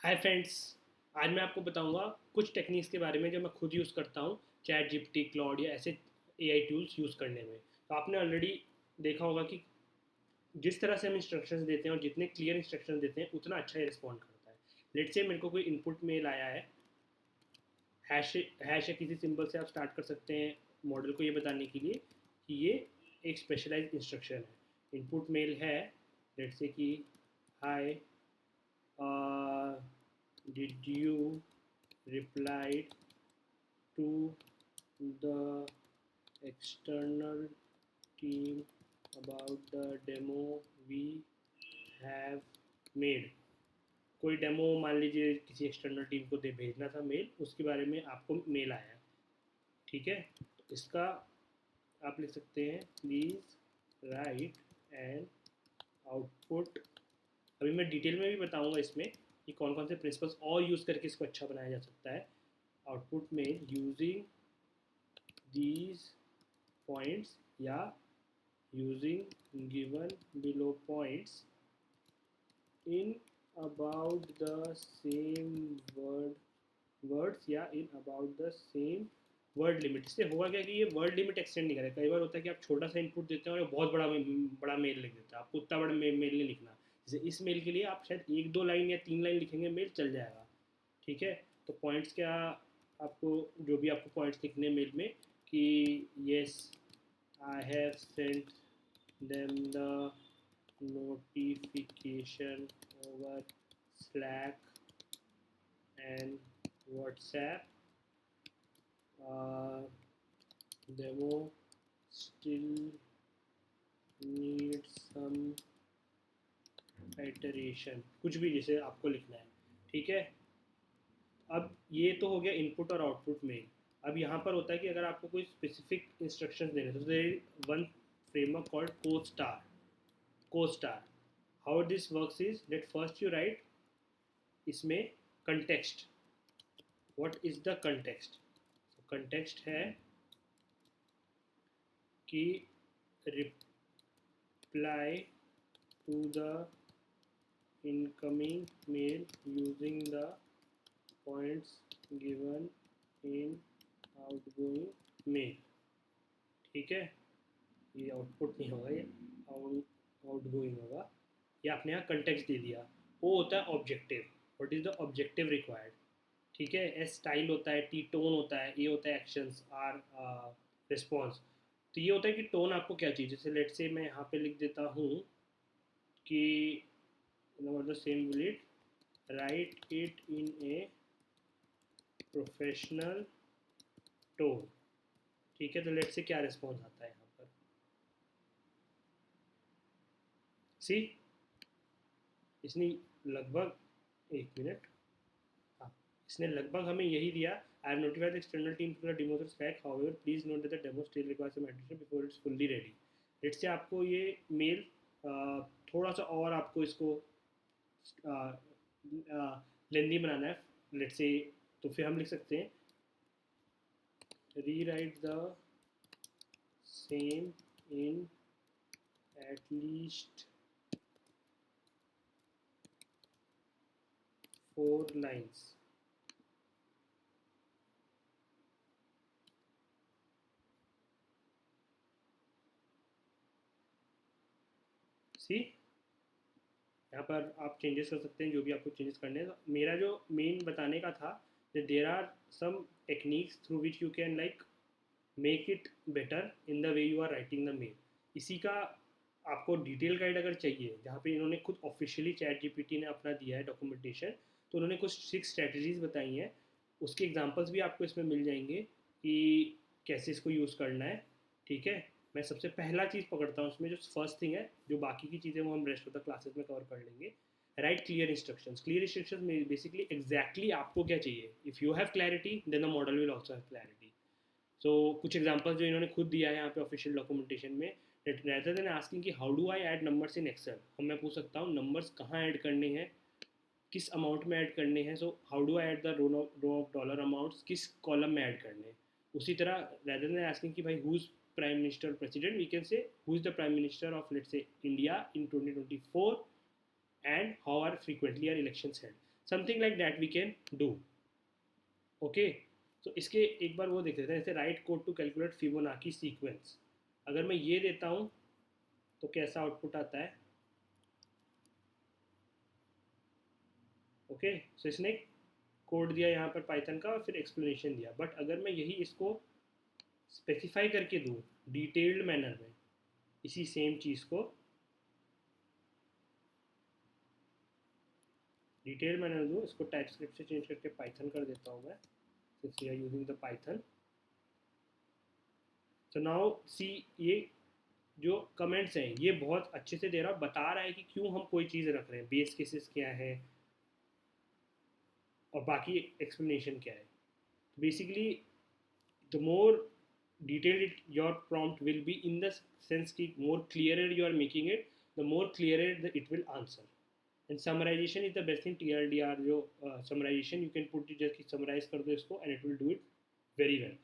Hi friends. आज मैं आपको बताऊंगा कुछ टेक्निक्स के बारे में जो मैं खुद यूज़ करता हूँ चैट जीपीटी क्लॉड या ऐसे एआई टूल्स यूज़ करने में। तो आपने ऑलरेडी देखा होगा कि जिस तरह से हम इंस्ट्रक्शंस देते हैं और जितने क्लियर इंस्ट्रक्शंस देते हैं उतना अच्छा ही रिस्पॉन्ड करता है। लेट्स से मेरे को कोई इनपुट मेल आया है, हैश हैश या किसी सिंबल से आप स्टार्ट कर सकते हैं मॉडल को ये बताने के लिए कि ये एक स्पेशलाइज्ड इंस्ट्रक्शन है। इनपुट मेल है, लेट्स से कि हाय, did you reply to the external team about the demo we have made। कोई डेमो मान लीजिए किसी एक्सटर्नल टीम को दे भेजना था मेल, उसके बारे में आपको मेल आया। ठीक है, तो इसका आप लिख सकते हैं प्लीज़ राइट एंड आउटपुट। अभी मैं डिटेल में भी बताऊंगा इसमें कि कौन कौन से प्रिंसिपल्स और यूज़ करके इसको अच्छा बनाया जा सकता है। आउटपुट में यूजिंग दीज पॉइंट्स या using given below points in about the same words या in about the same word limit. इससे होगा क्या कि ये वर्ड लिमिट एक्सटेंड नहीं करेगा। कई बार होता है कि आप छोटा सा इनपुट देते हैं और बहुत बड़ा बड़ा मेल लिख देता है। आपको उतना बड़ा मेल नहीं लिखना। जैसे इस मेल के लिए आप शायद एक दो लाइन या तीन लाइन लिखेंगे, मेल चल जाएगा। ठीक है, तो पॉइंट्स क्या, आपको जो भी आपको पॉइंट्स लिखने मेल में कि yes I have sent them the notification over slack and WhatsApp, demo still needs some iteration, कुछ भी जैसे आपको लिखना है। ठीक है, अब ये तो हो गया इनपुट और आउटपुट में। अब यहाँ पर होता है कि अगर आपको कोई स्पेसिफिक इंस्ट्रक्शंस देने तो there one framework called CO STAR. How this works is that first you write इसमें context. What is the context? Context है कि reply to the incoming mail using the points given in outgoing mail. ठीक है, ये output नहीं होगा, ये outgoing होगा। ये आपने यहाँ कंटेक्स्ट दे दिया। वो होता है objective. What is the objective required? ठीक है, एस स्टाइल होता है, टी टोन होता है, ए होता है एक्शंस, आर रिस्पॉन्स। तो ये होता है कि टोन आपको क्या चाहिए। जैसे लेट से मैं यहाँ पे लिख देता हूँ कि the same will it right it in a professional tone. ठीक है, तो लेट से क्या रिस्पॉन्स आता है यहाँ पर, सी इसने लगभग एक मिनट, हाँ, इसने लगभग हमें यही दिया। I have notified the external team to the demo spec, however please note that the demo still requires some addition before it's fully ready. Let say आपको ये मेल थोड़ा सा और आपको इसको लेंदी बनाना है, लेट से, तो फिर हम लिख सकते हैं rewrite the same in at least 4 lines। सी, यहाँ पर आप चेंजेस कर सकते हैं जो भी आपको चेंजेस करने हैं। मेरा जो मेन बताने का था that there are some techniques through which you can like make it better in the way you are writing the mail। इसी का आपको डिटेल गाइड अगर चाहिए, जहाँ पे इन्होंने खुद ऑफिशियली चैट जीपीटी ने अपना दिया है डॉक्यूमेंटेशन, तो उन्होंने कुछ 6 स्ट्रेटजीज बताई हैं। उसके एग्जांपल्स भी आपको इसमें मिल जाएंगे कि कैसे इसको यूज़ करना है। ठीक है, मैं सबसे पहला चीज़ पकड़ता हूँ उसमें, जो फर्स्ट थिंग है, जो बाकी की चीज़ें वो हम रेस्ट ऑफ द क्लासेस में कवर कर लेंगे। Right clear instructions. Clear instructions में बेसिकली एग्जैक्टली आपको क्या चाहिए। If you have clarity then the model will also have clarity. So कुछ एग्जांपल्स जो इन्होंने खुद दिया है यहाँ पे ऑफिशियल डॉक्यूमेंटेशन में, रेदर देन आस्किंग कि how do I add numbers in Excel, हम मैं पूछ सकता हूँ नंबर्स कहाँ ऐड करने हैं, किस अमाउंट में ऐड करने हैं। So how do I add the row of dollar amounts, किस कॉलम में ऐड करने हैं। उसी तरह रेदर देन आस्किंग कि भाई who is prime minister president, we can say who is the prime minister of let's say India in 2024 and how are frequently are elections held. Something like that we can do. Okay, तो इसके एक बार वो देख लेते हैं. जैसे right code to calculate Fibonacci sequence, अगर मैं ये देता हूँ तो कैसा आउटपुट आता है. ओके, सो इसने कोड दिया यहाँ पर पाइथन का और फिर एक्सप्लेनेशन दिया. बट अगर मैं यही इसको स्पेसिफाई करके दूँ डिटेल्ड मैनर में, इसी सेम चीज़ को डिटेल मैनर दूँ, इसको टाइपस्क्रिप्ट से चेंज करके पाइथन कर देता हूँ मैं, since we are using the Python. So now see, ये जो कमेंट्स हैं ये बहुत अच्छे से दे रहा, बता रहा है कि क्यों हम कोई चीज़ रख रहे हैं, बेस केसेस क्या है और बाकी एक्सप्लेनेशन क्या है. Basically the more detailed your prompt will be, in the sense कि more clearer you are making it, the more clearer it will answer. And summarization is the best thing. TLDR जो summarization you can put it, just summarize कर दो इसको and it will do it very well.